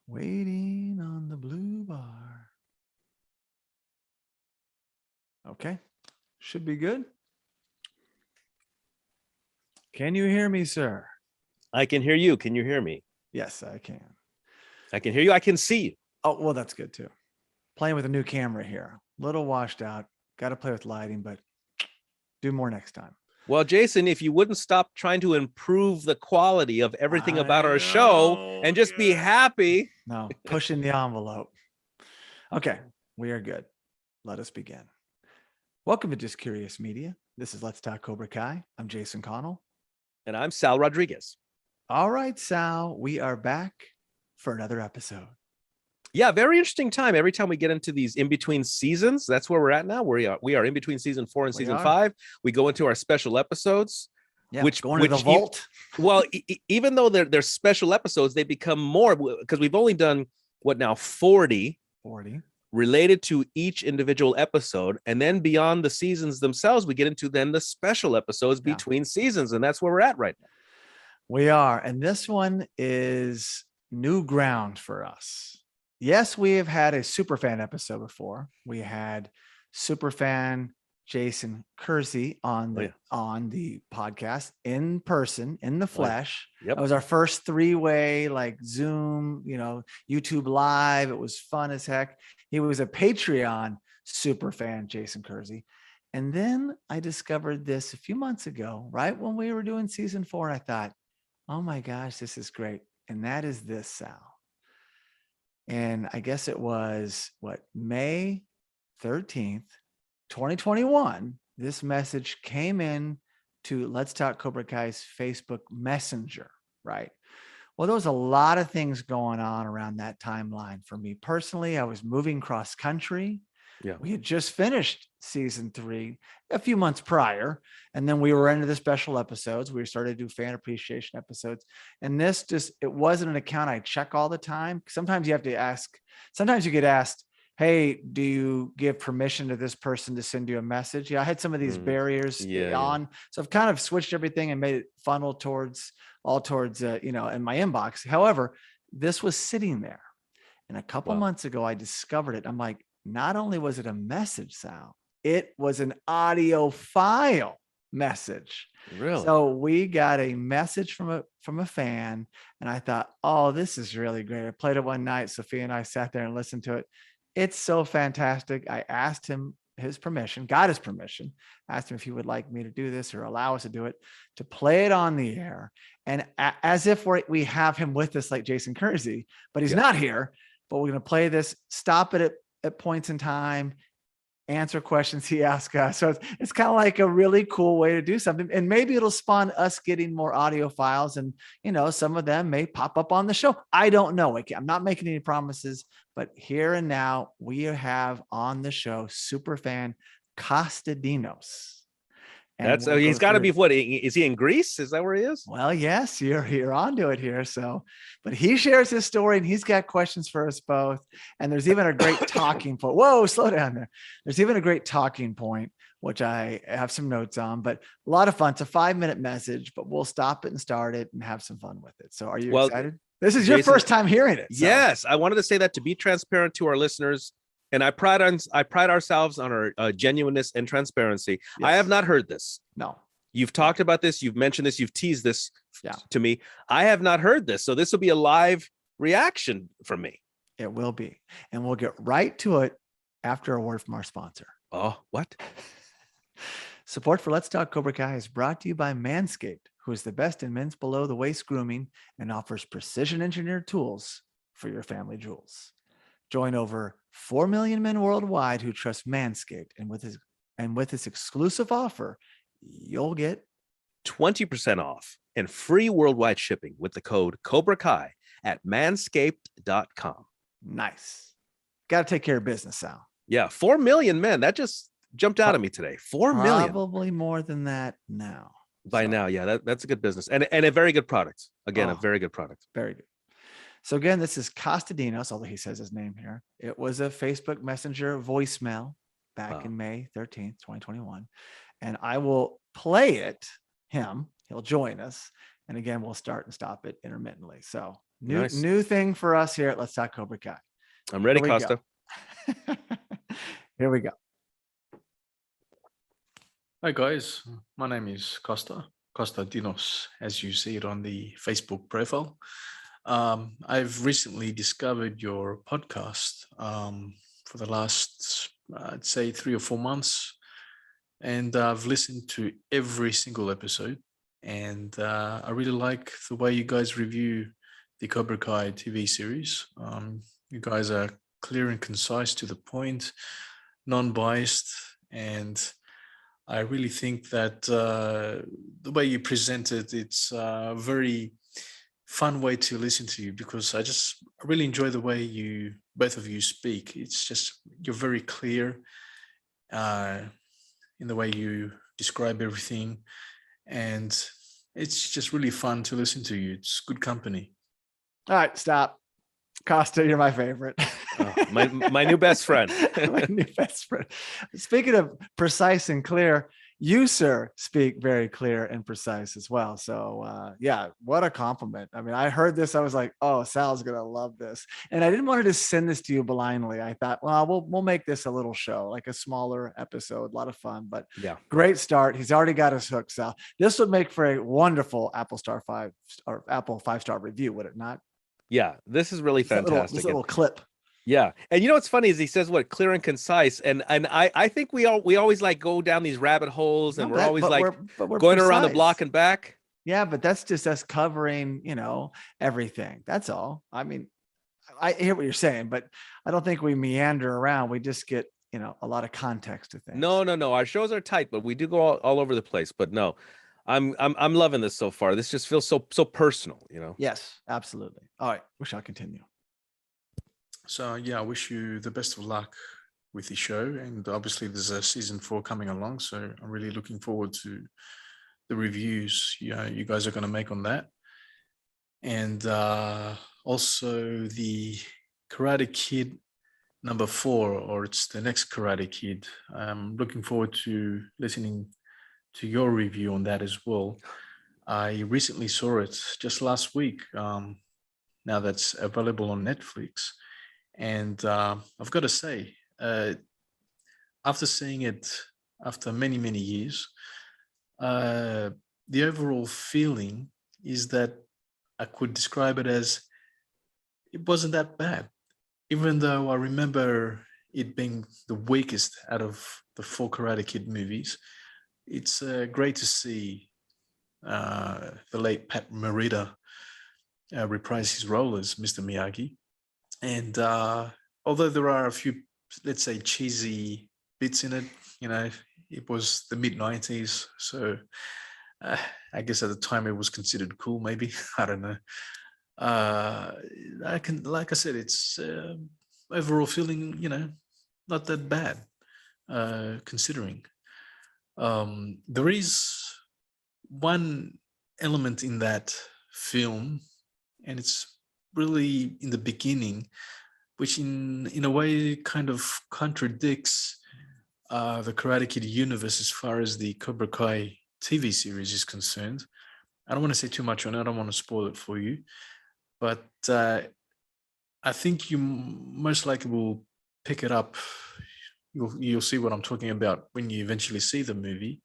Waiting on the blue bar. Okay. Should be good. Can you hear me, sir? I can hear you. Can you hear me? Yes, I can. I can hear you. I can see you. Oh, well, that's good too. Playing with a new camera here. Little washed out. Got to play with lighting, but do more next time. Well, Jason, if you wouldn't stop trying to improve the quality of everything about our show and just be happy. No, pushing the envelope. Okay, we are good. Let us begin. Welcome to Just Curious Media. This is Let's Talk Cobrakai. I'm Jason Connell. And I'm Sal Rodriguez. All right, Sal, we are back for another episode. Yeah, very interesting time. Every time we get into these in-between seasons, that's where we're at now. We are in between season 4 and season 5. We go into our special episodes. Yeah, going to the vault. Even though they're special episodes, they become more because we've only done what now 40 related to each individual episode, and then beyond the seasons themselves, we get into then the special episodes between seasons, and that's where we're at right now. We are, and this one is new ground for us. Yes, we have had a Superfan episode before. We had Superfan Jason Kersey on the podcast in person, in the flesh. Yep. It was our first 3-way, like Zoom, YouTube live. It was fun as heck. He was a Patreon Superfan Jason Kersey. And then I discovered this a few months ago, right when we were doing season 4. And I thought, oh my gosh, this is great. And that is this, Sal. And I guess it was May 13th, 2021. This message came in to Let's Talk Kobrakai's Facebook Messenger, right? Well, there was a lot of things going on around that timeline for me personally. I was moving cross country. Yeah. We had just finished season 3 a few months prior. And then we were into the special episodes. We started to do fan appreciation episodes. And this it wasn't an account I check all the time. Sometimes you have to ask, sometimes you get asked, hey, do you give permission to this person to send you a message? Yeah, I had some of these barriers on. So I've kind of switched everything and made it funnel towards in my inbox. However, this was sitting there. And a couple months ago, I discovered it. I'm like, not only was it a message, Sal, it was an audio file message. Really? So we got a message from a fan, and I thought, oh, this is really great. I played it one night. Sophia and I sat there and listened to it. It's so fantastic. I asked him his permission, got his permission, asked him if he would like me to do this or allow us to do it, to play it on the air. And as if we have him with us like Jason Kersey, but he's not here, but we're going to play this, stop it at points in time, answer questions he asks us. So it's kind of like a really cool way to do something. And maybe it'll spawn us getting more audio files, and, some of them may pop up on the show. I don't know. I'm not making any promises, but here and now we have on the show Superfan Kosta Dinos. That's he's got to be is he in Greece? Is that where he is? Well, yes, you're onto it here. So, but he shares his story and he's got questions for us both. And there's even a great talking point. Whoa, slow down there. There's even a great talking point, which I have some notes on, but a lot of fun. It's a 5-minute message, but we'll stop it and start it and have some fun with it. So are you excited? This is your first time hearing it. So. Yes. I wanted to say that to be transparent to our listeners. And I pride ourselves on our genuineness and transparency. Yes. I have not heard this. No. You've talked about this. You've mentioned this. You've teased this to me. I have not heard this. So this will be a live reaction from me. It will be. And we'll get right to it after a word from our sponsor. Oh, what? Support for Let's Talk Cobrakai is brought to you by Manscaped, who is the best in men's below the waist grooming and offers precision engineered tools for your family jewels. Join over 4 million men worldwide who trust Manscaped, and with this exclusive offer, you'll get 20% off and free worldwide shipping with the code cobrakai at manscaped.com. Nice. Got to take care of business, Sal. Yeah, 4 million men. That just jumped out at me today. 4 million. Probably more than that now. By now, yeah, that's a good business and a very good product. Again, a very good product. Very good. So again, this is Kosta Dinos, although he says his name here. It was a Facebook Messenger voicemail back in May 13th, 2021. And I will play it, he'll join us. And again, we'll start and stop it intermittently. So New thing for us here at Let's Talk Cobra Kai. I'm ready, Kosta. Here we go. Hi guys, my name is Kosta Dinos, as you see it on the Facebook profile. I've recently discovered your podcast for the last, I'd say 3 or 4 months, and I've listened to every single episode, and I really like the way you guys review the Cobra Kai TV series. You guys are clear and concise, to the point, non-biased, and I really think that the way you present it, it's a very fun way to listen to you, because I really enjoy the way both of you speak. It's just, you're very clear in the way you describe everything, and it's just really fun to listen to you. It's good company. All right, stop. Kosta, you're my favorite. My new best friend. My new best friend. Speaking of precise and clear, you, sir, speak very clear and precise as well. So yeah, what a compliment. I mean, I heard this, I was like, oh, Sal's gonna love this. And I didn't want to just send this to you blindly. I thought, well, we'll make this a little show, like a smaller episode, a lot of fun, but yeah, great start. He's already got his hook, Sal. This would make for a wonderful Apple 5-star review, would it not? Yeah, this is really fantastic. This little clip. Yeah, and you know what's funny is he says what, clear and concise, and I think we always like go down these rabbit holes, and we're always like we're going around the block and back. Yeah, but that's just us covering, everything. That's all. I mean, I hear what you're saying, but I don't think we meander around. We just get a lot of context to things. No. Our shows are tight, but we do go all over the place. But no, I'm loving this so far. This just feels so personal, Yes, absolutely. All right, we shall continue. So yeah, I wish you the best of luck with the show, and obviously there's a season 4 coming along, so I'm really looking forward to the reviews you guys are going to make on that, and also the Karate Kid number 4, or it's the next Karate Kid. I'm looking forward to listening to your review on that as well. I recently saw it just last week. Now that's available on Netflix. And I've got to say, after seeing it after many, many years, the overall feeling is that I could describe it as, it wasn't that bad. Even though I remember it being the weakest out of the 4 Karate Kid movies, it's great to see the late Patmorita reprise his role as Mr. Miyagi. And although there are a few, let's say, cheesy bits in it, it was the mid-90s. So I guess at the time it was considered cool, maybe. I don't know. Like I said, it's overall feeling, not that bad, considering. There is one element in that film, and it's really in the beginning, which in a way kind of contradicts the Karate Kid universe as far as the Cobra Kai TV series is concerned. I don't want to say too much on it. I don't want to spoil it for you, but I think you most likely will pick it up. You'll see what I'm talking about when you eventually see the movie,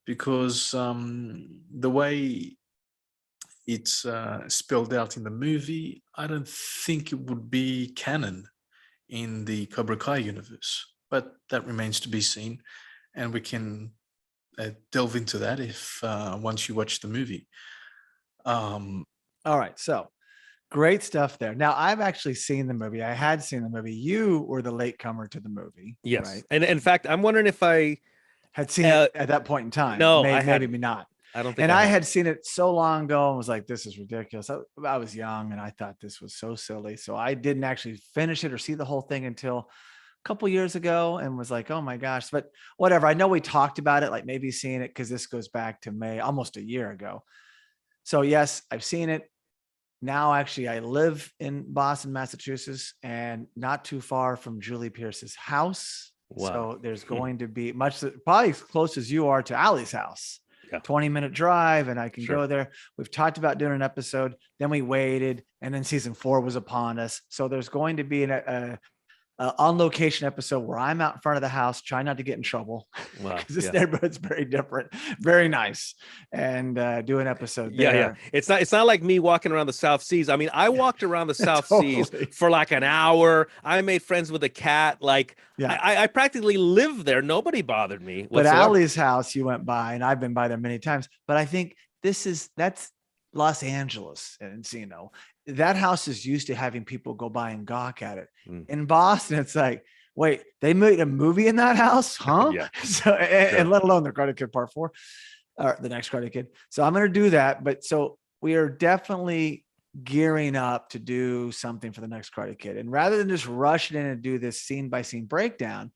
because the way it's spelled out in the movie, I don't think it would be canon in the Cobra Kai universe, but that remains to be seen, and we can delve into that if once you watch the movie. All right, so great stuff there. Now, I've actually seen the movie. I had seen the movie. You were the latecomer to the movie. Yes, right? And in fact, I'm wondering if I had seen it at that point in time. No, maybe not. I don't think. And I had seen it so long ago and was like, this is ridiculous. I was young and I thought this was so silly. So I didn't actually finish it or see the whole thing until a couple years ago, and was like, oh my gosh. But whatever. I know we talked about it, like maybe seeing it, because this goes back to May, almost a year ago. So yes, I've seen it. Now, actually, I live in Boston, Massachusetts, and not too far from Julie Pierce's house. Wow. So there's going to be probably as close as you are to Allie's house. 20-minute drive, and I can Sure. go there. We've talked about doing an episode, then we waited, and then season 4 was upon us. So there's going to be a on location episode where I'm out in front of the house, trying not to get in trouble, Wow. because this neighborhood's very different, very nice, and do an episode there. Yeah. It's not like me walking around the South Seas. I mean, I walked around the South Seas for like an hour. I made friends with a cat. Like, I practically lived there. Nobody bothered me whatsoever. But Allie's house, you went by, and I've been by there many times. But I think that's Los Angeles and Encino. That house is used to having people go by and gawk at it. In Boston, it's like, wait, they made a movie in that house, huh? So, and let alone the Karate Kid Part 4, or the next Karate Kid. So I'm going to do that. But so we are definitely gearing up to do something for the next Karate Kid. And rather than just rushing in and do this scene by scene breakdown,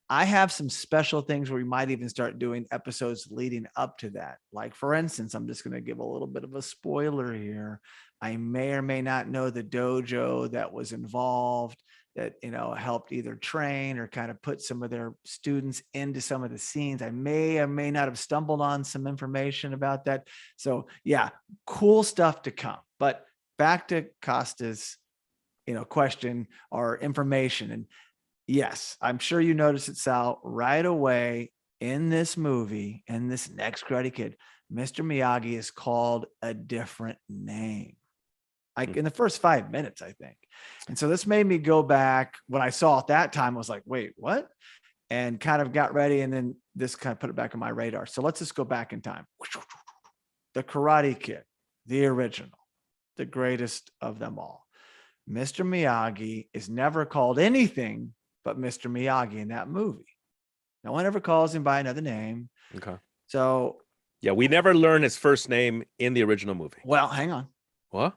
I have some special things where we might even start doing episodes leading up to that. Like, for instance, I'm just going to give a little bit of a spoiler here. I may or may not know the dojo that was involved, that, helped either train or kind of put some of their students into some of the scenes. I may or may not have stumbled on some information about that. So yeah, cool stuff to come. But back to Kosta's, question or information. And yes, I'm sure you noticed it, Sal, right away in this movie, in this next Karate Kid, Mr. Miyagi is called a different name. Like in the first 5 minutes, I think. And so this made me go back. When I saw it that time, I was like, wait, what? And kind of got ready. And then this kind of put it back on my radar. So let's just go back in time. The Karate Kid, the original, the greatest of them all. Mr. Miyagi is never called anything but Mr. Miyagi in that movie. No one ever calls him by another name. Okay. So yeah, we never learn his first name in the original movie. Well, hang on. What?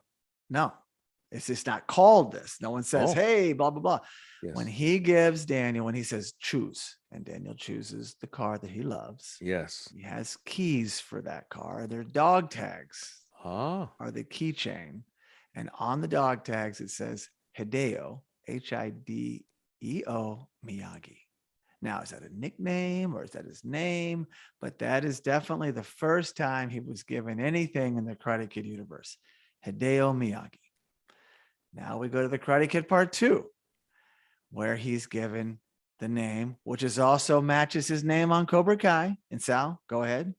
No, it's just not called this. No one says, hey, blah, blah, blah. Yes. When he gives Daniel, when he says choose, and Daniel chooses the car that he loves. Yes. He has keys for that car. Their dog tags are the keychain. And on the dog tags, it says Hideo, Hideo Miyagi. Now, is that a nickname or is that his name? But that is definitely the first time he was given anything in the Karate Kid universe. Hideo Miyagi. Now we go to the Karate Kid Part 2, where he's given the name, which is also matches his name on Cobra Kai. And Sal, go ahead.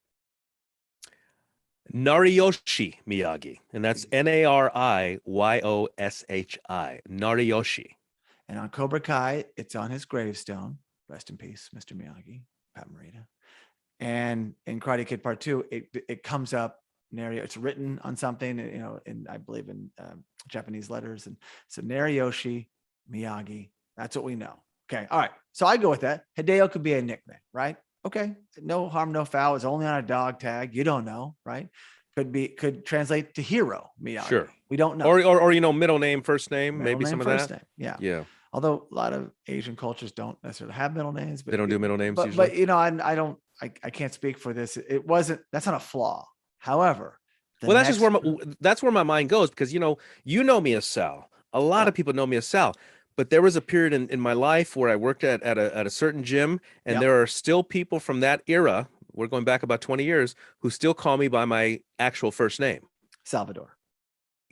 Nariyoshi Miyagi. And that's Nariyoshi. Nariyoshi. And on Cobra Kai, it's on his gravestone. Rest in peace, Mr. Miyagi, patmorita. And in Karate Kid Part 2, it comes up. It's written on something, in I believe in Japanese letters, and so Nariyoshi Miyagi. That's what we know. Okay, all right. So I go with that. Hideo could be a nickname, right? Okay, no harm, no foul. It's only on a dog tag. You don't know, right? Could translate to Hero Miyagi. Sure, we don't know. Or middle name, first name, maybe some of that. Name. Yeah, yeah. Although a lot of Asian cultures don't necessarily have middle names, but they don't do middle names But usually. I can't speak for this. That's not a flaw. However, that's where my mind goes, because you know me as Sal. A lot of people know me as Sal, but there was a period in my life where I worked at a certain gym, and there are still people from that era. We're going back about 20 years who still call me by my actual first name, Salvador.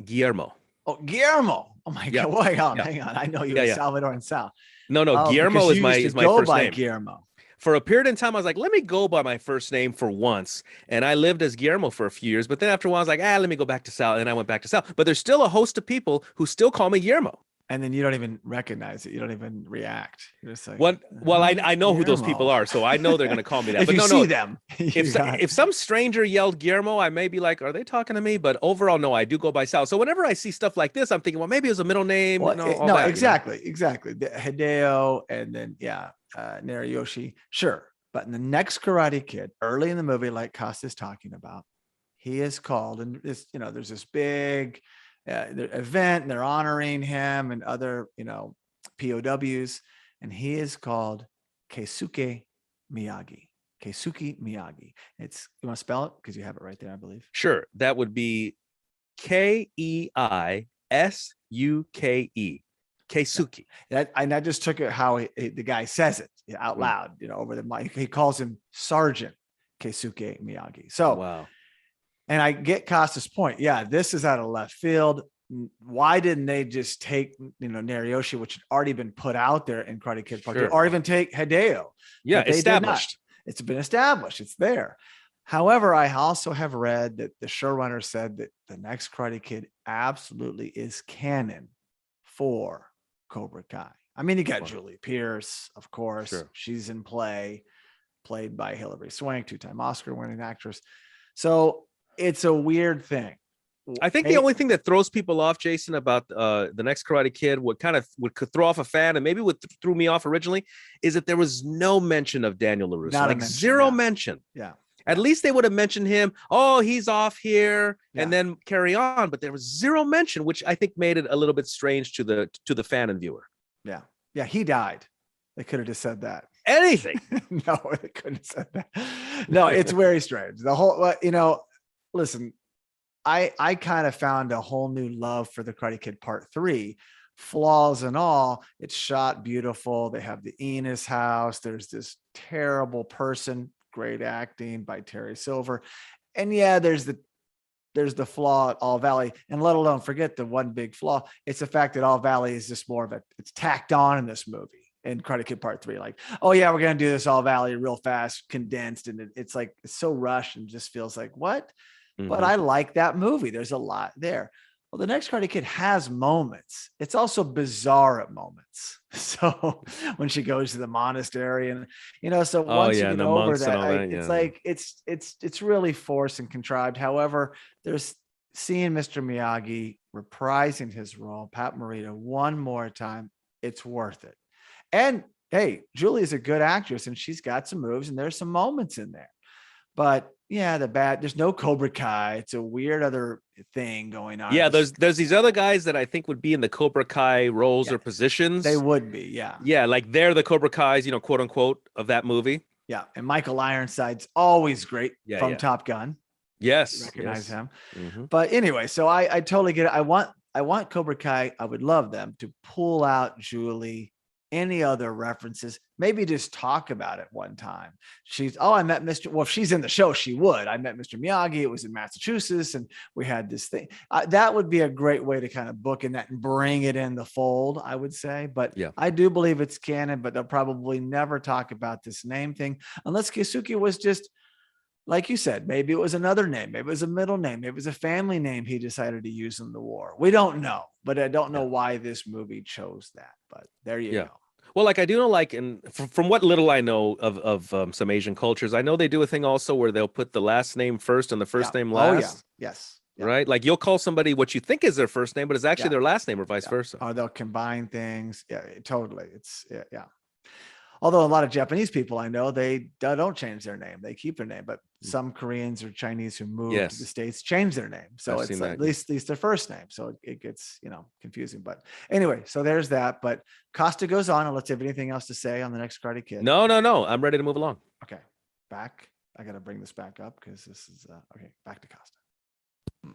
Guillermo. Oh, Guillermo. Oh my God. Well, hang on. I know you as Salvador and Sal. No, Guillermo is my first name. Guillermo. For a period of time, I was like, let me go by my first name for once. And I lived as Guillermo for a few years. But then after a while, I was like, let me go back to Sal. And I went back to Sal. But there's still a host of people who still call me Guillermo. And then you don't even recognize it. You don't even react. You're just like, well, I know who those people are, so I know they're going to call me that. If but you see them. If some stranger yelled Guillermo, I may be like, are they talking to me? But overall, no, I do go by Sal. So whenever I see stuff like this, I'm thinking, well, maybe it was a middle name. Exactly. The Hideo, and then Nariyoshi. Sure. But in the next Karate Kid, early in the movie, like Kosta's talking about, he is called, and this, there's this big event, and they're honoring him and other, POWs, and he is called Keisuke Miyagi. Keisuke Miyagi. You want to spell it? Because you have it right there, I believe. Sure. That would be Keisuke. Keisuke. I just took it how the guy says it out loud, over the mic. He calls him Sergeant Keisuke Miyagi. So, Wow. and I get Costa's point. Yeah, this is out of left field. Why didn't they just take, Nariyoshi, which had already been put out there in Karate Kid Part 2, Sure. or even take Hideo? Yeah, But they did not. established. It's been established. It's there. However, I also have read that the showrunner said that the next Karate Kid absolutely is canon for Cobra Kai. I mean, you got Wow. Julie Pierce, of course. Sure. She's in play, played by Hilary Swank, 2-time Oscar-winning actress. So it's a weird thing. I think the only thing that throws people off, Jason, about the next Karate Kid, what could throw off a fan, and maybe what threw me off originally, is that there was no mention of Daniel LaRusso, like zero mention. Yeah. At least they would have mentioned him. Oh, he's off here, and then carry on. But there was zero mention, which I think made it a little bit strange to the fan and viewer. Yeah. Yeah. He died. They could have just said that. Anything. No, they couldn't have said that. No, it's very strange. The whole, listen, I kind of found a whole new love for the Karate Kid Part 3, flaws and all. It's shot beautiful. They have the Enos house. There's this terrible person, great acting by Terry Silver. And yeah, there's the flaw at All Valley, and let alone forget the one big flaw. It's the fact that All Valley is just more of it's tacked on in this movie. In Karate Kid Part 3, like, oh yeah, we're gonna do this All Valley real fast, condensed, and it's like it's so rushed and just feels like what? Mm-hmm. But I like that movie. There's a lot there. Well, the next Karate Kid has moments. It's also bizarre at moments. So when she goes to the monastery, and so once you get over that, it's like it's really forced and contrived. However, there's seeing Mr. Miyagi reprising his role, Patmorita, one more time. It's worth it. And hey, Julie is a good actress, and she's got some moves, and there's some moments in there. But yeah, there's no Cobra Kai. It's a weird other thing going on. Yeah, there's these other guys that I think would be in the Cobra Kai roles or positions. They would be, yeah. Yeah, like they're the Cobra Kais, quote unquote, of that movie. Yeah, and Michael Ironside's always great from Top Gun. Yes, recognize him. Mm-hmm. But anyway, so I totally get it. I want Cobra Kai. I would love them to pull out Julie. Any other references, maybe just talk about it one time. I met Mr. Well, if she's in the show, she would. I met Mr. Miyagi. It was in Massachusetts, and we had this thing. That would be a great way to kind of book in that and bring it in the fold, I would say. But I do believe it's canon, but they'll probably never talk about this name thing unless Keisuke was just, like you said, maybe it was another name. Maybe it was a middle name. Maybe it was a family name he decided to use in the war. We don't know, but I don't know why this movie chose that. But there you go. Well, like I do know, like, and from what little I know of some Asian cultures, I know they do a thing also where they'll put the last name first and the first name last. Oh, yeah. Yes. Yeah. Right? Like you'll call somebody what you think is their first name, but it's actually their last name or vice versa. Or they'll combine things. Yeah, totally. It's, yeah. Although a lot of Japanese people I know, they don't change their name. They keep their name, but some Koreans or Chinese who moved to the States change their name. So it's at least their first name. So it gets, confusing. But anyway, so there's that. But Kosta goes on, and let's have anything else to say on the next Karate Kid. No. I'm ready to move along. Okay. Back. I got to bring this back up because this is, okay, back to Kosta.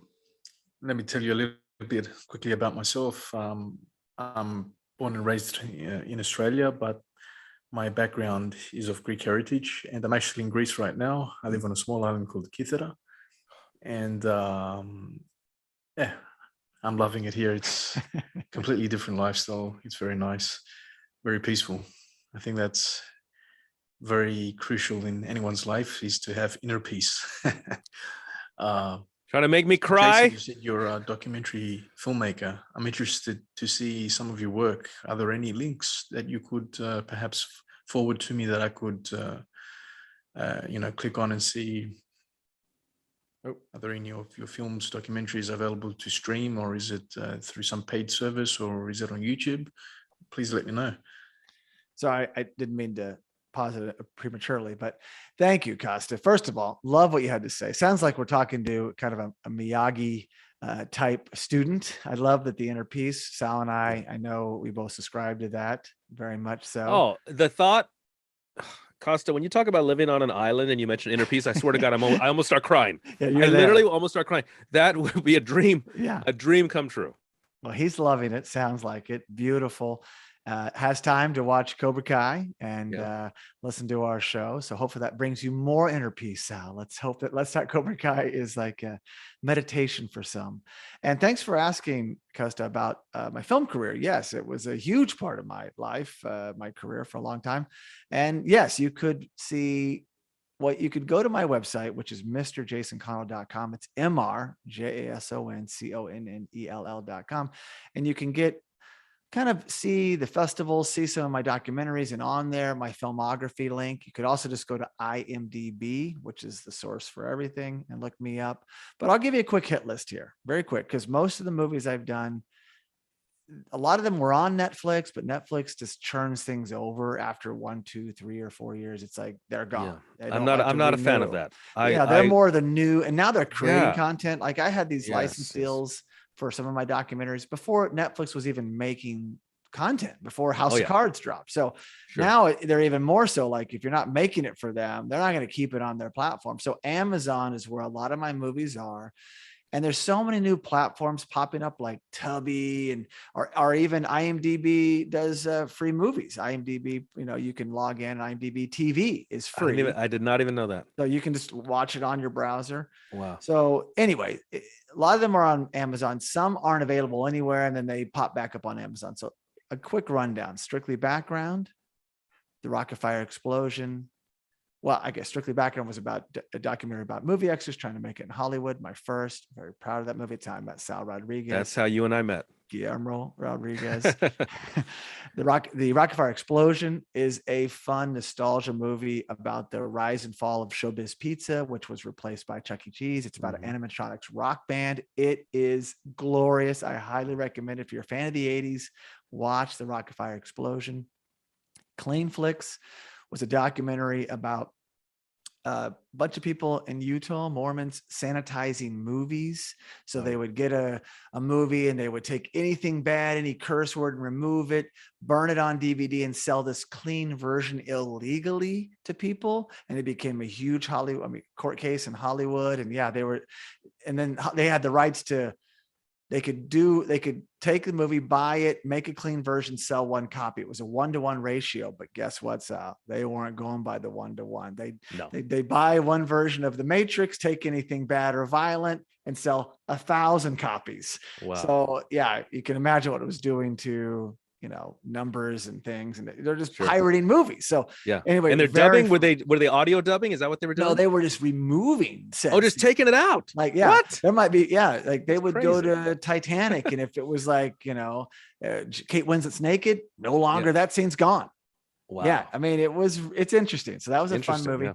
Let me tell you a little bit quickly about myself. I'm born and raised in Australia, but my background is of Greek heritage, and I'm actually in Greece right now. I live on a small island called Kythera, and I'm loving it here. It's completely different lifestyle. It's very nice, very peaceful. I think that's very crucial in anyone's life, is to have inner peace. Trying to make me cry. Jason, you said you're a documentary filmmaker. I'm interested to see some of your work. Are there any links that you could perhaps forward to me that I could, click on and see? Are there any of your films, documentaries available to stream, or is it through some paid service, or is it on YouTube? Please let me know. Sorry, I didn't mean to pause it prematurely, but thank you, Kosta. First of all, love what you had to say. Sounds like we're talking to kind of a Miyagi type student. I love that the inner peace. Sal and I know we both subscribe to that very much so. Oh, the thought, Kosta, when you talk about living on an island and you mention inner peace, I swear to God, I almost start crying. I literally almost start crying. That would be a dream. Yeah. A dream come true. Well, he's loving it. Sounds like it. Beautiful. has time to watch Cobra Kai and Yeah. listen to our show. So hopefully that brings you more inner peace, Sal. Let's hope that Let's Talk Cobra Kai is like a meditation for some. And thanks for asking, Kosta, about my film career. Yes, it was a huge part of my life, my career for a long time. And yes, you could see you could go to my website, which is mrjasonconnell.com. It's mrjasonconnell.com. And you can kind of see the festivals, see some of my documentaries, and on there, my filmography link. You could also just go to IMDb, which is the source for everything, and look me up. But I'll give you a quick hit list here, very quick, because most of the movies I've done, a lot of them were on Netflix, but Netflix just churns things over after 1, 2, 3, or 4 years. It's like they're gone. Yeah. I'm not a fan of that. They're more the new, and now they're creating Yeah. content. Like I had these Yes, license deals for some of my documentaries before Netflix was even making content, before House of Cards dropped. So now they're even more so, like if you're not making it for them, they're not going to keep it on their platform. So Amazon is where a lot of my movies are. And there's so many new platforms popping up, like Tubi and or even IMDb does free movies. IMDb, you can log in. IMDb TV is free. I did not even know that. So you can just watch it on your browser. Wow. So anyway, a lot of them are on Amazon. Some aren't available anywhere, and then they pop back up on Amazon. So a quick rundown: Strictly Background, The Rocket Fire Explosion. Well, I guess Strictly Background was about a documentary about movie extras trying to make it in Hollywood. My first, very proud of that movie. It's how I met Sal Rodriguez. That's how you and I met. Guillermo Rodriguez. The Rocket Fire Explosion is a fun nostalgia movie about the rise and fall of Showbiz Pizza, which was replaced by Chuck E. Cheese. It's about an animatronics rock band. It is glorious. I highly recommend it. If you're a fan of the 80s, watch the Rocket Fire Explosion. Clean Flicks was a documentary about a bunch of people in Utah, Mormons, sanitizing movies. So they would get a movie and they would take anything bad, any curse word, and remove it, burn it on DVD, and sell this clean version illegally to people. And it became a huge court case in Hollywood. And then they had the rights to. They could take the movie, buy it, make a clean version, sell one copy. It was a 1-to-1 ratio, but guess what, Sal? They weren't going by the 1-to-1. They buy one version of The Matrix, take anything bad or violent, and sell 1,000 copies. Wow. So you can imagine what it was doing to numbers and things, and they're just pirating movies. So anyway, and they're dubbing. Were they audio dubbing? Is that what they were doing? No, they were just removing sets. Oh, just taking it out. Like, what? There might be, like they would go to Titanic, and if it was like, Kate Winslet's naked, no longer that scene's gone. Wow. Yeah. I mean, it's interesting. So that was a fun movie. Yeah.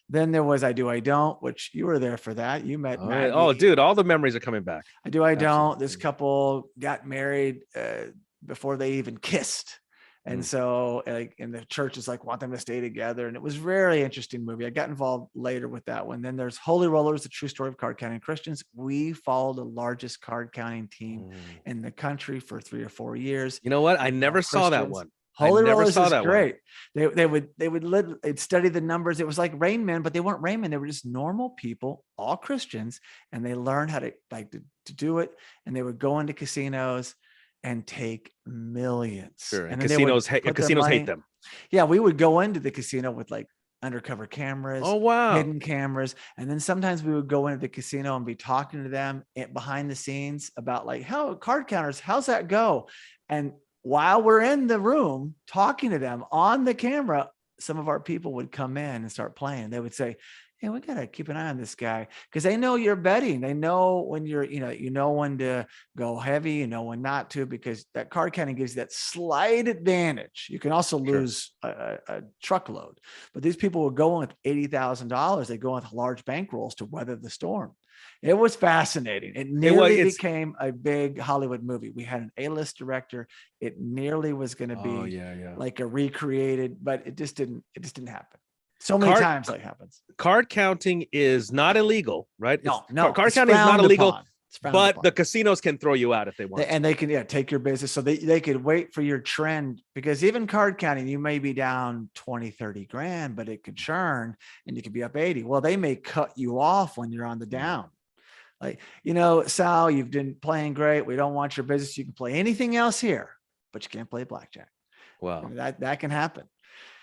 Then there was I Do, I Don't, which you were there for that. You met Maggie. Oh, dude, all the memories are coming back. I Do, I Don't. This couple got married before they even kissed. And so and the church is like, want them to stay together. And it was a very interesting movie. I got involved later with that one. Then there's Holy Rollers, the true story of card counting Christians. We followed the largest card counting team in the country for 3 or 4 years. You know what? I never saw that one. Holy Rollers is great. They'd study the numbers. It was like Rain Men, but they weren't Rain Men. They were just normal people, all Christians. And they learned how to do it. And they would go into casinos and take millions. Sure. And casinos hate them. Yeah. We would go into the casino with like undercover cameras. Oh, wow. Hidden cameras. And then sometimes we would go into the casino and be talking to them behind the scenes about like, how card counters, how's that go? And while we're in the room talking to them on the camera, some of our people would come in and start playing. They would say, hey, we got to keep an eye on this guy, because they know you're betting. They know when you're, when to go heavy, when not to, because that card counting gives you that slight advantage. You can also lose a truckload, but these people would go in with $80,000. They go in with large bankrolls to weather the storm. It was fascinating. It nearly became a big Hollywood movie. We had an A-list director. It nearly was going to be like a recreated, but it just didn't happen. So many times that happens. Card counting is not illegal, right? No. Card counting is not illegal, but the upon. casinos can throw you out if they want. And they can take your business. So they could wait for your trend, because even card counting, you may be down 20, 30 grand, but it could churn and you could be up 80. Well, they may cut you off when you're on the down. Like, Sal, you've been playing great. We don't want your business. You can play anything else here, but you can't play blackjack. Wow. That can happen.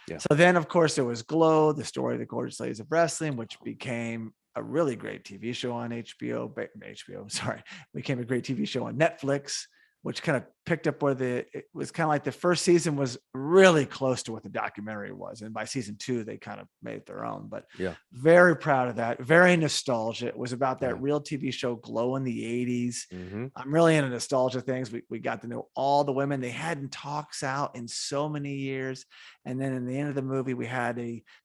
Yeah. So then, of course, there was Glow, the story of the gorgeous ladies of wrestling, which became a really great TV show on HBO. Sorry, became a great TV show on Netflix, which kind of picked up where it was kind of like the first season was really close to what the documentary was. And by season 2, they kind of made it their own, but Yeah. very proud of that. Very nostalgic. It was about that Yeah. real TV show Glow in the 80s. Mhm. I'm really into nostalgia things. We got to know all the women. They hadn't talks out in so many years. And then in the end of the movie, we had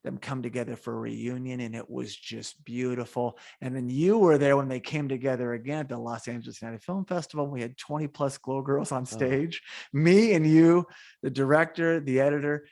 them come together for a reunion, and it was just beautiful. And then you were there when they came together again at the Los Angeles United Film Festival. We had 20 plus Glow girls on stage, me and you, the director, the editor,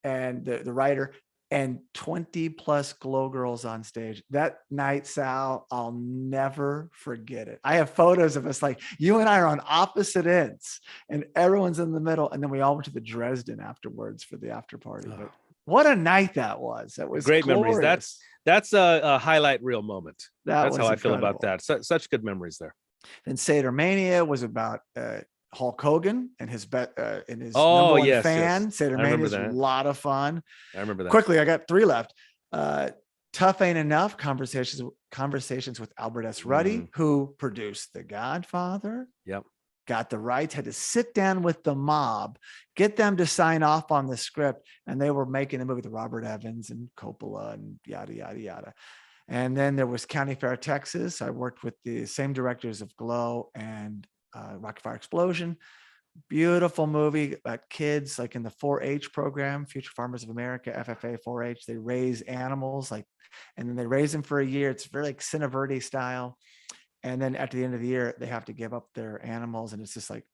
and the writer, and 20 plus Glow girls on stage that night. Sal, I'll never forget it. I have photos of us, like you and I are on opposite ends and everyone's in the middle. And then we all went to the Dresden afterwards for the after party. But what a night that was. That was great glorious. memories. That's a highlight reel moment. That's how I feel about incredible. that. Such good memories there. And Seder Mania was about Hulk Hogan and his number one fan. Seder Mania is a lot of fun. I remember that. Quickly, I got 3 left. Tough Ain't Enough, conversations with Albert S. Ruddy, who produced The Godfather. Yep. Got the rights, had to sit down with the mob, get them to sign off on the script. And they were making a movie with Robert Evans and Coppola and yada, yada, yada. And then there was County Fair, Texas. I worked with the same directors of Glow and Rocket Fire Explosion. Beautiful movie about kids, like in the 4-H program, Future Farmers of America, FFA 4-H. They raise animals, and then they raise them for a year. It's very like Cine Verde style. And then at the end of the year, they have to give up their animals. And it's just like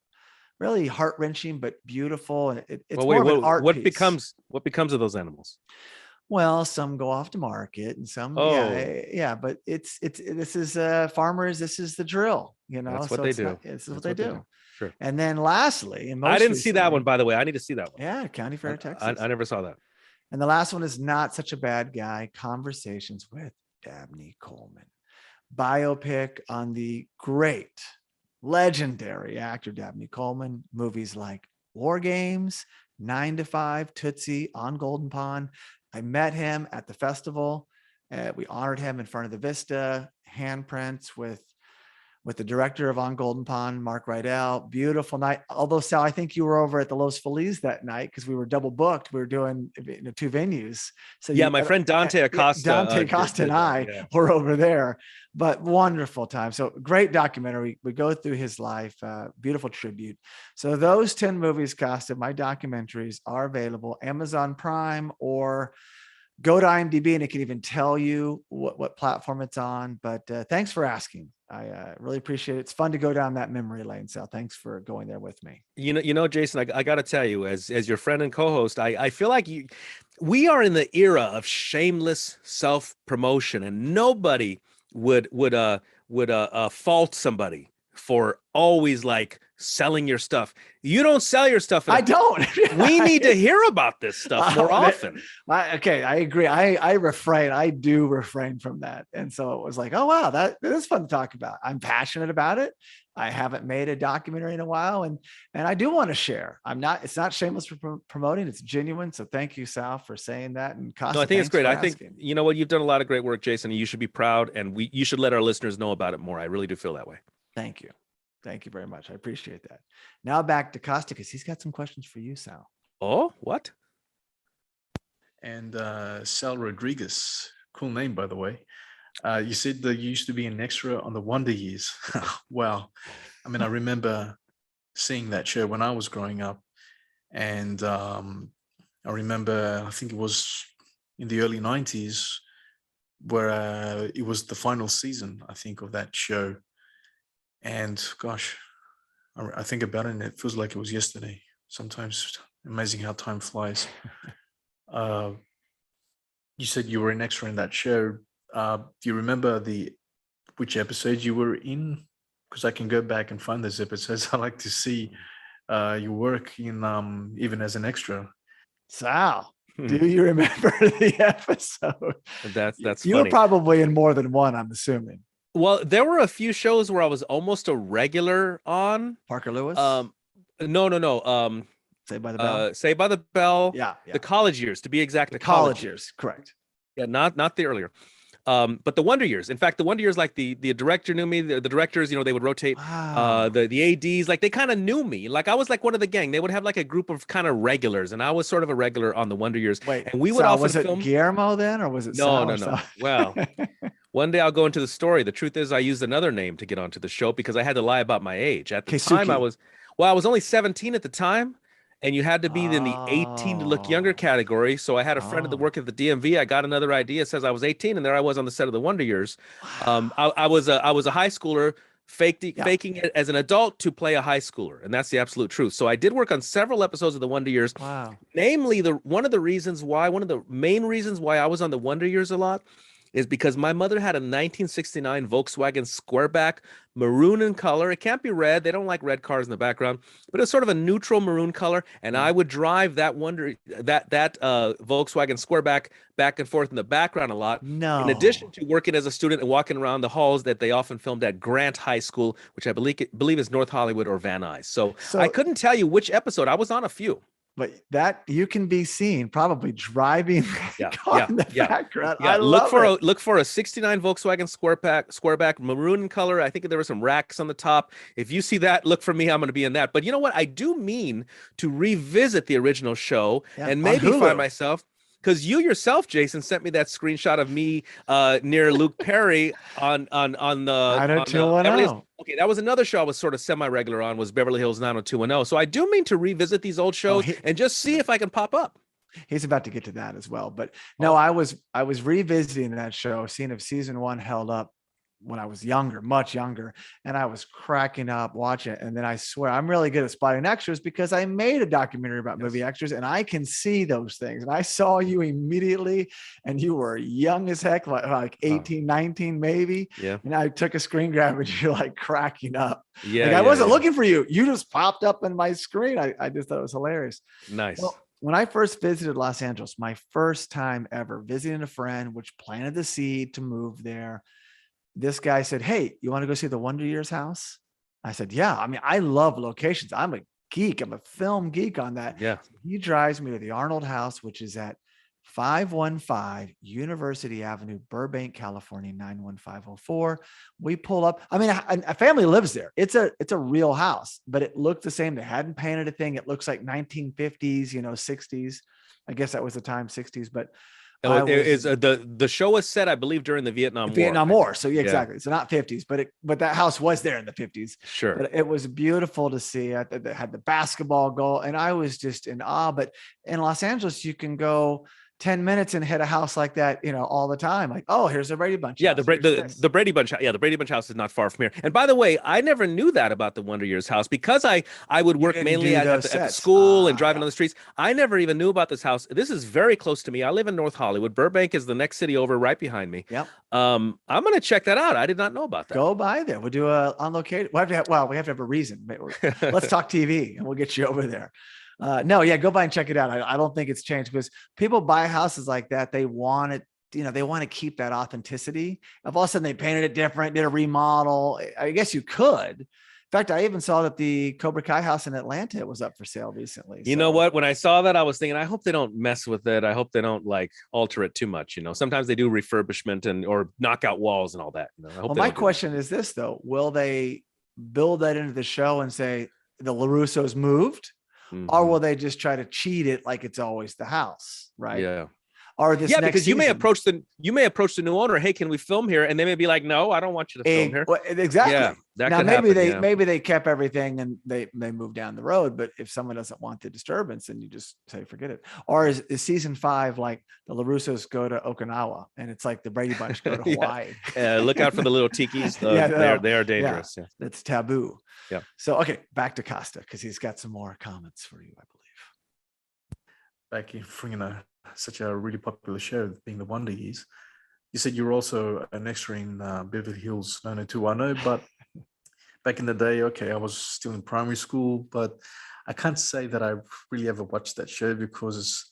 really heart-wrenching, but beautiful. And it's more of an art piece. What becomes of those animals? Well, some go off to market and some, but this is farmers. This is the drill, That's what they do. This is what they do. Sure. And then lastly, and I didn't see that one, by the way. I need to see that one. Yeah. County Fair, Texas. I never saw that. And the last one is Not Such a Bad Guy, Conversations with Dabney Coleman. Biopic on the great, legendary actor Dabney Coleman. Movies like War Games, 9 to 5, Tootsie, On Golden Pond. I met him at the festival. We honored him in front of the Vista, handprints with the director of On Golden Pond, Mark Rydell. Beautiful night. Although, Sal, I think you were over at the Los Feliz that night because we were double booked. We were doing 2 venues. So my friend Dante Acosta, and I were over there. But wonderful time. So great documentary. We go through his life, beautiful tribute. So those 10 movies, Costa, my documentaries are available Amazon Prime, or go to IMDb and it can even tell you what platform it's on. But thanks for asking. I really appreciate it. It's fun to go down that memory lane. So thanks for going there with me. You know, Jason, I got to tell you, as your friend and co-host, I feel like we are in the era of shameless self-promotion, and nobody would fault somebody for always like selling your stuff. You don't sell your stuff. I don't. We need to hear about this stuff more often. Okay, I agree. I do refrain from that. And so it was like, oh, wow, that is fun to talk about. I'm passionate about it. I haven't made a documentary in a while, and I do want to share. It's not shameless for promoting. It's genuine. So thank you, Sal, for saying that. And Costa, I think it's great. I think, you know what, you've done a lot of great work, Jason. You should be proud, and you should let our listeners know about it more. I really do feel that way. Thank you. Thank you very much. I appreciate that. Now back to Costa, because he's got some questions for you, Sal. Oh, what? And Sal Rodriguez, cool name, by the way. You said that you used to be an extra on the Wonder Years. Wow. I mean, I remember seeing that show when I was growing up. And I remember, I think it was in the early 90s, where it was the final season, I think, of that show. And gosh, I think about it and it feels like it was yesterday. Sometimes amazing how time flies. You said you were an extra in that show. Do you remember which episode you were in? Because I can go back and find those episodes. I like to see your work in even as an extra. Sal, do you remember the episode? That's you funny. were probably in more than one, I'm assuming. Well, there were a few shows where I was almost a regular on. Parker Lewis? No. Saved by the Bell. Saved by the Bell. Yeah. The college years, to be exact. The college years, correct. Yeah, not the earlier. But the Wonder Years. In fact, the Wonder Years, like the director knew me. The directors, they would rotate. Wow. The ADs, like they kind of knew me. Like I was like one of the gang. They would have like a group of kind of regulars, and I was sort of a regular on the Wonder Years. Wait, and we would often was it film. Guillermo then, or was it No, Sal no, or no. Sal? Well, one day I'll go into the story. The truth is, I used another name to get onto the show because I had to lie about my age. At the time, I was 17 at the time. And you had to be in the 18 to look younger category. So I had a friend at the work at the DMV. I got another idea. It says I was 18, and there I was on the set of the Wonder Years. I was a high schooler faking it as an adult to play a high schooler, and that's the absolute truth. So I did work on several episodes of the Wonder Years. Wow. Namely, one of the main reasons why I was on the Wonder Years a lot is because my mother had a 1969 Volkswagen Squareback, maroon in color. It can't be red. They don't like red cars in the background, but it's sort of a neutral maroon color. And I would drive that Volkswagen Squareback back and forth in the background a lot. No. In addition to working as a student and walking around the halls that they often filmed at Grant High School, which I believe is North Hollywood or Van Nuys. So I couldn't tell you which episode. I was on a few. But that you can be seen probably driving car in the background. Yeah. I look love for a 69 Volkswagen Squareback, maroon in color. I think there were some racks on the top. If you see that, look for me. I'm going to be in that. But you know what? I do mean to revisit the original show and maybe find myself. Because you yourself, Jason, sent me that screenshot of me near Luke Perry on the 90210. Okay, that was another show I was sort of semi-regular on, was Beverly Hills 90210. So I do mean to revisit these old shows and just see if I can pop up. He's about to get to that as well. But no, I was revisiting that show, seeing if season 1 held up when I was younger, much younger, and I was cracking up watching it. And then I swear I'm really good at spotting extras because I made a documentary about movie extras, and I can see those things. And I saw you immediately, and you were young as heck, like 18, 19 maybe. Yeah. And I took a screen grab, and you're like cracking up. Yeah. Like I wasn't looking for you. You just popped up in my screen. I just thought it was hilarious. Nice. Well, when I first visited Los Angeles, my first time ever visiting a friend, which planted the seed to move there, this guy said, "Hey, you want to go see the Wonder Years house?" I said, "Yeah. I mean, I love locations. I'm a geek. I'm a film geek on that." Yeah. He drives me to the Arnold house, which is at 515 University Avenue, Burbank, California, 91504. We pull up. I mean, a family lives there. It's a real house, but it looked the same. They hadn't painted a thing. It looks like 1950s, 60s. I guess that was the time, 60s, but the show was set, I believe, during the Vietnam War. So exactly. So not 50s, but that house was there in the 50s. Sure. But it was beautiful to see. It had the basketball goal, and I was just in awe. But in Los Angeles, you can go 10 minutes and hit a house like that, all the time. Like, oh, here's the Brady Bunch. Yeah, house. the Brady Bunch. Yeah, the Brady Bunch house is not far from here. And by the way, I never knew that about the Wonder Years house because I would work mainly at the school and driving on the streets. I never even knew about this house. This is very close to me. I live in North Hollywood. Burbank is the next city over, right behind me. Yep. I'm gonna check that out. I did not know about that. Go by there. We'll do a on location. We have to have a reason. Let's talk TV, and we'll get you over there. Go by and check it out. I don't think it's changed because people buy houses like that. They want it, they want to keep that authenticity. If all of a sudden they painted it different, did a remodel, I guess you could. In fact, I even saw that the Cobrakai house in Atlanta was up for sale recently. You know what? When I saw that, I was thinking, I hope they don't mess with it. I hope they don't alter it too much. Sometimes they do refurbishment or knock out walls and all that. My question is this though: will they build that into the show and say the LaRussos moved? Mm-hmm. Or will they just try to cheat it like it's always the house, right? Yeah. Or this because you may approach the new owner. Hey, can we film here? And they may be like, no, I don't want you to film here. Exactly. Yeah, that now could maybe they kept everything and they move down the road. But if someone doesn't want the disturbance, then you just say forget it. Or is season 5 like the LaRussos go to Okinawa and it's like the Brady Bunch go to Hawaii? Look out for the little tikis. They are dangerous. Yeah. That's taboo. Yeah. So okay, back to Kosta because he's got some more comments for you, I believe. Back in such a really popular show being the Wonder Years. You said you were also an extra in Beverly Hills 90210, but back in the day, I was still in primary school, but I can't say that I really ever watched that show because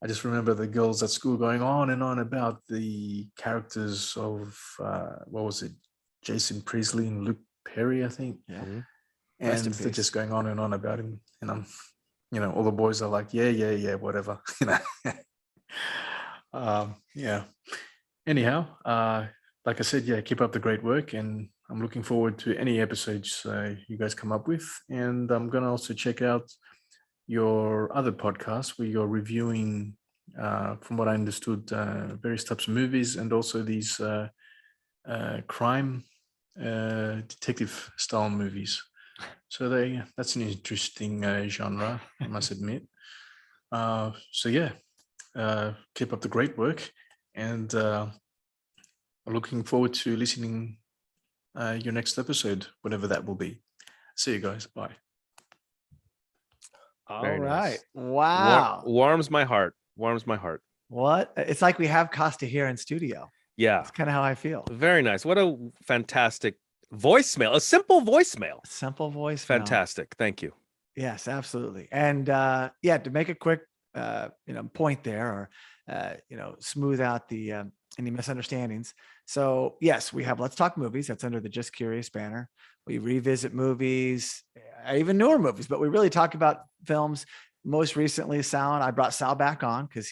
I just remember the girls at school going on and on about the characters of, Jason Priestley and Luke Perry, I think. Yeah. And they're just going on and on about him. And I'm all the boys are like, yeah, whatever. Yeah. Anyhow, like I said, yeah, keep up the great work, and I'm looking forward to any episodes you guys come up with. And I'm gonna also check out your other podcast where you're reviewing, from what I understood, various types of movies and also these crime detective style movies. So that's an interesting genre, I must admit. So yeah, keep up the great work, and I'm looking forward to listening your next episode, whatever that will be. See you guys. Bye. All Very right. nice. Wow. Warms my heart. Warms my heart. What? It's like we have Kosta here in studio. Yeah. That's kind of how I feel. Very nice. What a fantastic voicemail. A simple voicemail. Simple voice. Fantastic. Thank you. Yes, absolutely. And yeah, to make a quick point there, or smooth out the any misunderstandings. So yes, we have Let's Talk Movies. That's under the Just Curious banner. We revisit movies, even newer movies, but we really talk about films. Most recently, Sal and I brought Sal back on because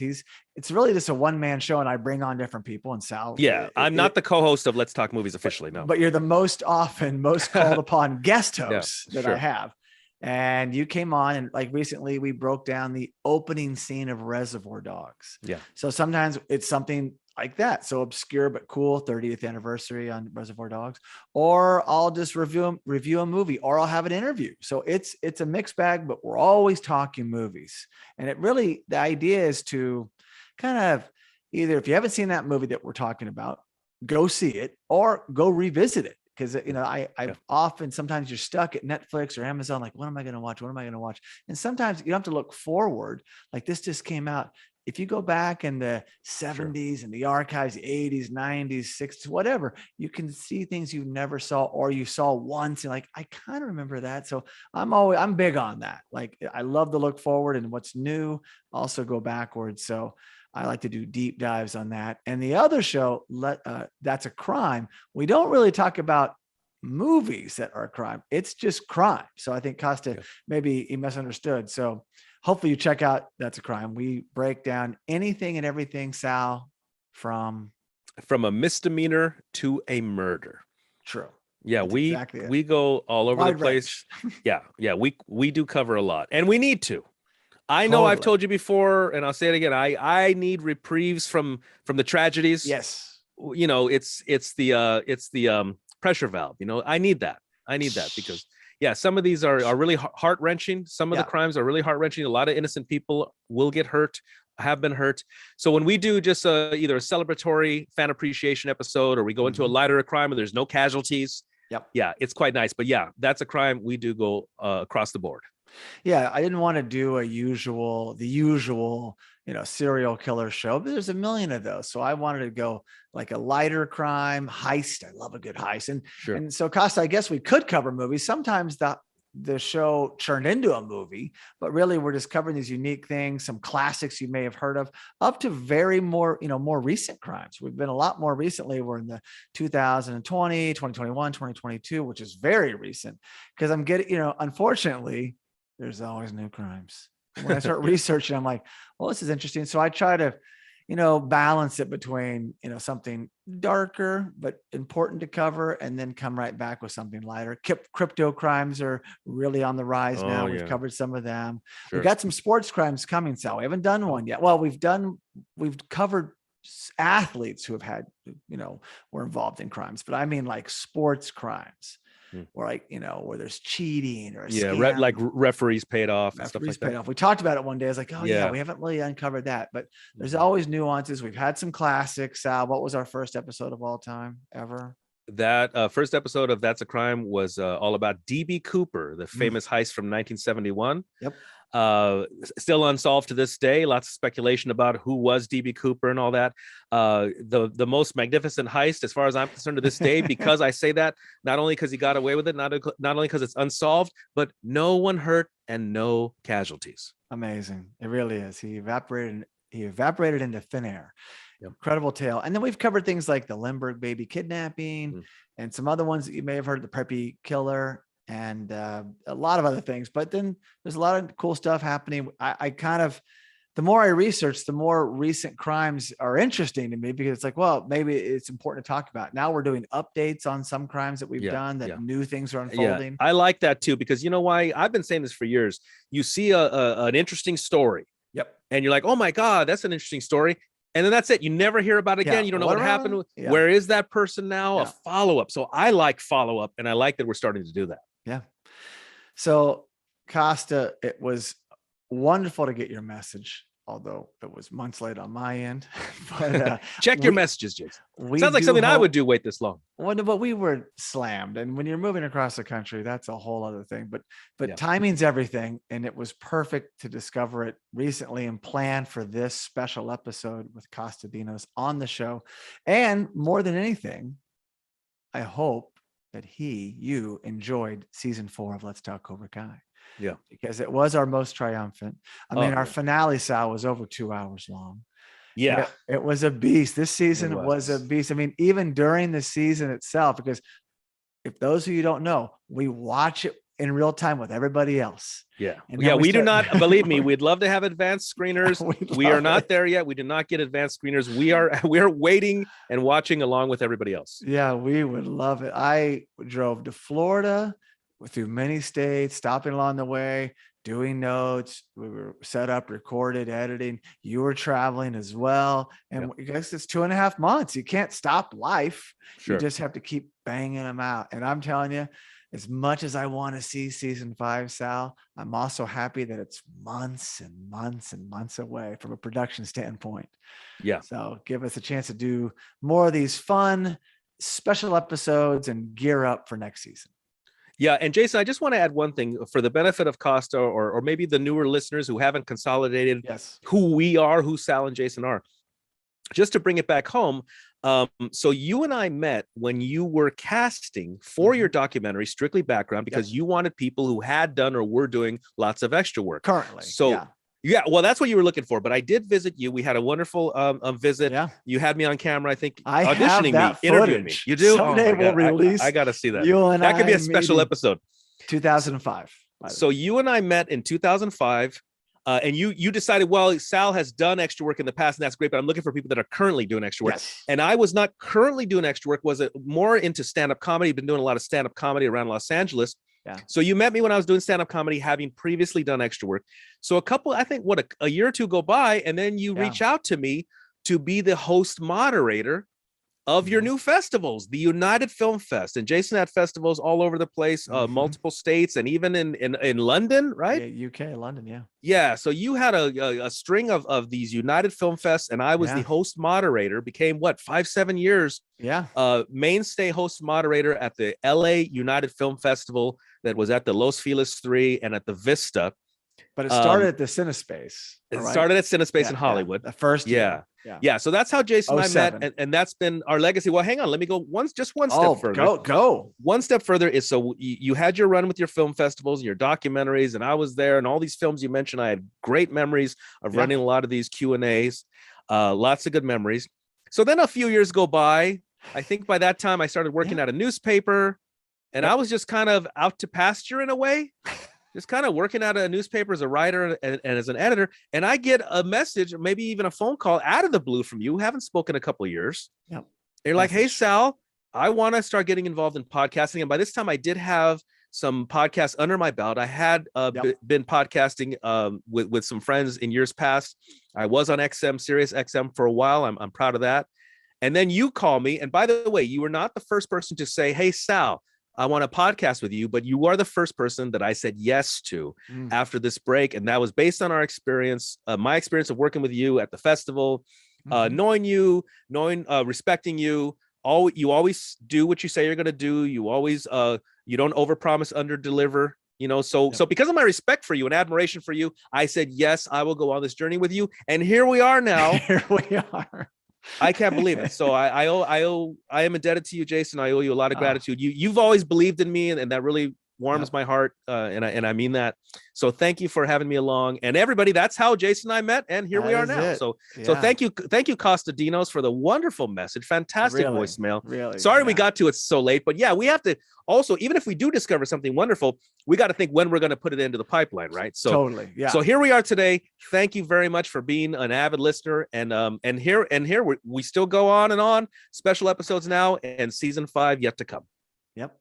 it's really just a one-man show, and I bring on different people. And Sal, Yeah, I'm not the co-host of Let's Talk Movies officially, no. But you're the most called upon guest host that sure. I have. And you came on, and like recently we broke down the opening scene of Reservoir Dogs. Yeah. So sometimes it's something like that. So obscure, but cool. 30th anniversary on Reservoir Dogs, or I'll just review a movie, or I'll have an interview. So it's a mixed bag, but we're always talking movies. And the idea is to kind of either, if you haven't seen that movie that we're talking about, go see it or go revisit it. Because, sometimes you're stuck at Netflix or Amazon, like, what am I going to watch? What am I going to watch? And sometimes you don't have to look forward. Like this just came out. If you go back in the 70s and the archives, the 80s, 90s, 60s, whatever, you can see things you never saw or you saw once. And like, I kind of remember that. So I'm big on that. Like, I love to look forward and what's new, also go backwards. So I like to do deep dives on that. And the other show, That's a Crime. We don't really talk about movies that are a crime. It's just crime. So I think Kosta, maybe he misunderstood. So hopefully you check out That's a Crime. We break down anything and everything, Sal, from a misdemeanor to a murder. True. Yeah, That's we exactly go all over the place. Yeah, we do cover a lot, and we need to. I know I've told you before, and I'll say it again. I need reprieves from the tragedies. Yes. It's the pressure valve. I need that because some of these are really heart-wrenching. Some of the crimes are really heart-wrenching. A lot of innocent people will get hurt, have been hurt. So when we do just either a celebratory fan appreciation episode, or we go into a lighter crime where there's no casualties. Yep. Yeah, it's quite nice. But yeah, That's a Crime. We do go across the board. Yeah, I didn't want to do the usual, serial killer show, but there's a million of those. So I wanted to go like a lighter crime heist. I love a good heist. And so Kosta, I guess we could cover movies. Sometimes the show turned into a movie, but really we're just covering these unique things, some classics you may have heard of, up to very more recent crimes. We've been a lot more recently. We're in the 2020, 2021, 2022, which is very recent, because I'm getting, unfortunately, there's always new crimes. When I start researching, I'm like, well, this is interesting. So I try to, balance it between, something darker, but important to cover, and then come right back with something lighter. Crypto crimes are really on the rise now. We've covered some of them. Sure. We've got some sports crimes coming, Sal. We haven't done one yet. Well, we've covered athletes who have had, were involved in crimes, but I mean like sports crimes. Or like, where there's cheating or like referees paid off and stuff like that. We talked about it one day. I was like, we haven't really uncovered that, but there's always nuances. We've had some classics. Sal, what was our first episode of all time ever? That first episode of That's a Crime was all about DB Cooper, the famous heist from 1971. Yep. Still unsolved to this day. Lots of speculation about who was DB Cooper and all that. The most magnificent heist, as far as I'm concerned, to this day, because I say that not only because he got away with it, not only because it's unsolved, but no one hurt and no casualties. Amazing. It really is. He evaporated into thin air. Yep. Incredible tale. And then we've covered things like the Lindbergh baby kidnapping and some other ones that you may have heard, the Preppy killer. and a lot of other things. But then there's a lot of cool stuff happening. I kind of, the more I research, the more recent crimes are interesting to me, because it's like, well, maybe it's important to talk about. Now we're doing updates on some crimes that we've done, that new things are unfolding. I like that too, because you know why? I've been saying this for years. You see an interesting story. Yep. And you're like, oh my God, that's an interesting story. And then that's it. You never hear about it again. You don't know what happened. Where is that person now? A follow-up. So I like follow-up, and I like that we're starting to do that. Yeah. So Kosta, it was wonderful to get your message, although it was months late on my end. But check your messages, Jason. Sounds like something I would do. Wait this long. But we were slammed, and when you're moving across the country, that's a whole other thing. But timing's everything, and it was perfect to discover it recently and plan for this special episode with Kosta Dinos on the show. And more than anything, I hope that you enjoyed season 4 of Let's Talk Cobra Kai. Yeah, because it was our most triumphant. I mean, our finale, Sal, was over 2 hours long. Yeah, it was a beast. This season was a beast. I mean, even during the season itself, because if those of you don't know, we watch it in real time with everybody else. Yeah, we do not, believe me, we'd love to have advanced screeners. We are not there yet. We do not get advanced screeners. We are waiting and watching along with everybody else. Yeah, we would love it. I drove to Florida, through many states, stopping along the way, doing notes. We were set up, recorded, editing. You were traveling as well. And I guess it's 2.5 months. You can't stop life. Sure. You just have to keep banging them out. And I'm telling you, as much as I want to see season 5, Sal, I'm also happy that it's months and months and months away from a production standpoint. Yeah. So give us a chance to do more of these fun special episodes and gear up for next season. Yeah. And Jason, I just want to add one thing for the benefit of Kosta or maybe the newer listeners who haven't consolidated who we are, who Sal and Jason are. Just to bring it back home. So you and I met when you were casting for your documentary, Strictly Background, because you wanted people who had done or were doing lots of extra work. Currently. So well, that's what you were looking for. But I did visit you. We had a wonderful visit. Yeah. You had me on camera, I think, auditioning me, interviewing me. You do? Someday we'll release. I got to see that. That could be a special episode. 2005. So you and I met in 2005. And you decided, well, Sal has done extra work in the past, and that's great, but I'm looking for people that are currently doing extra work. Yes. And I was not currently doing extra work, was it more into stand-up comedy, been doing a lot of stand-up comedy around Los Angeles. Yeah. So you met me when I was doing stand-up comedy, having previously done extra work. So a year or two go by, and then you reach out to me to be the host moderator of your new festivals, the United Film Fest. And Jason had festivals all over the place, multiple states, and even in London, right? Yeah, UK, London, yeah. Yeah, so you had a string of these United Film Fests, and I was the host moderator, became 5-7 years? Yeah. Mainstay host moderator at the LA United Film Festival that was at the Los Feliz 3 and at the Vista. But it started at the Cinespace. It started at Cinespace in Hollywood. The first year. Yeah. So that's how Jason and I met, and that's been our legacy. Well, hang on, let me go one step further. Go. One step further is, so you had your run with your film festivals and your documentaries, and I was there, and all these films you mentioned, I had great memories of running a lot of these Q&As, lots of good memories. So then a few years go by. I think by that time I started working at a newspaper, and I was just kind of out to pasture in a way. Just kind of working at a newspaper as a writer and as an editor. And I get a message, or maybe even a phone call out of the blue from you. Haven't spoken a couple of years. Yep. You're like, hey, Sal, I want to start getting involved in podcasting. And by this time I did have some podcasts under my belt. I had been podcasting with some friends in years past. I was on Sirius XM for a while. I'm proud of that. And then you call me. And by the way, you were not the first person to say, hey, Sal, I want to podcast with you, but you are the first person that I said yes to after this break. And that was based on our experience, my experience of working with you at the festival, knowing you, respecting you. You always do what you say you're going to do. You always, you don't overpromise, underdeliver, so because of my respect for you and admiration for you, I said, yes, I will go on this journey with you. And here we are now. Here we are. I can't believe it. So I am indebted to you, Jason. I owe you a lot of gratitude. You've always believed in me, and that really warms my heart, and I mean that. So thank you for having me along, and everybody. That's how Jason and I met, and here we are now. So thank you, Kosta Dinos, for the wonderful message. Fantastic voicemail. Really, sorry we got to it so late, but yeah, we have to also, even if we do discover something wonderful, we got to think when we're going to put it into the pipeline, right? So totally, yeah. So here we are today. Thank you very much for being an avid listener, and here we still go on and on. Special episodes now, and season 5 yet to come. Yep.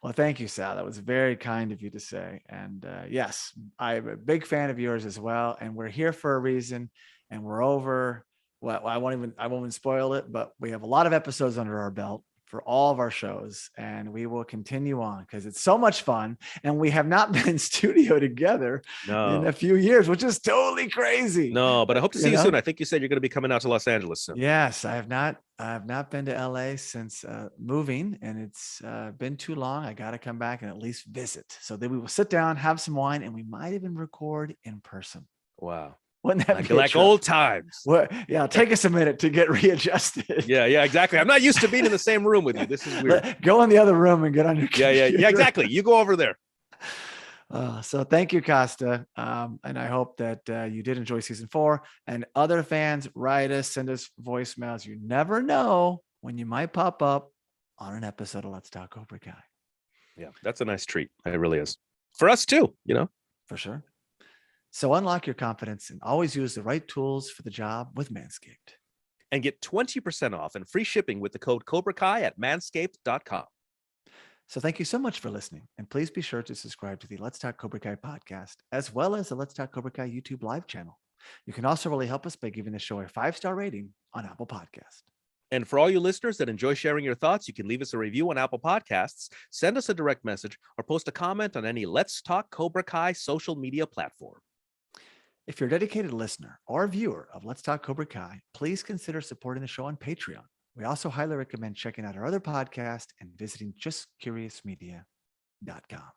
Well, thank you, Sal. That was very kind of you to say. And yes, I'm a big fan of yours as well. And we're here for a reason. And we're over. Well, I won't even spoil it, but we have a lot of episodes under our belt for all of our shows, and we will continue on because it's so much fun. And we have not been in studio together in a few years, which is totally crazy. No, but I hope to see you soon. I think you said you're going to be coming out to Los Angeles soon. Yes, I have not been to LA since moving, and it's been too long. I got to come back and at least visit. So then we will sit down, have some wine, and we might even record in person. Wow. Wouldn't that be like old times? Well, yeah, take us a minute to get readjusted. Yeah, exactly. I'm not used to being in the same room with you. This is weird. Go in the other room and get on your computer. Yeah, exactly. You go over there. So thank you, Kosta. And I hope that you did enjoy season 4. And other fans, write us, send us voicemails. You never know when you might pop up on an episode of Let's Talk Cobra Kai. Yeah, that's a nice treat. It really is. For us too, For sure. So unlock your confidence and always use the right tools for the job with Manscaped. And get 20% off and free shipping with the code cobrakai at manscaped.com. So thank you so much for listening. And please be sure to subscribe to the Let's Talk Cobra Kai podcast, as well as the Let's Talk Cobra Kai YouTube live channel. You can also really help us by giving the show a 5-star rating on Apple Podcast. And for all you listeners that enjoy sharing your thoughts, you can leave us a review on Apple Podcasts, send us a direct message, or post a comment on any Let's Talk Cobra Kai social media platform. If you're a dedicated listener or viewer of Let's Talk Cobra Kai, please consider supporting the show on Patreon. We also highly recommend checking out our other podcast and visiting justcuriousmedia.com.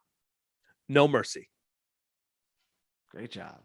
No mercy. Great job.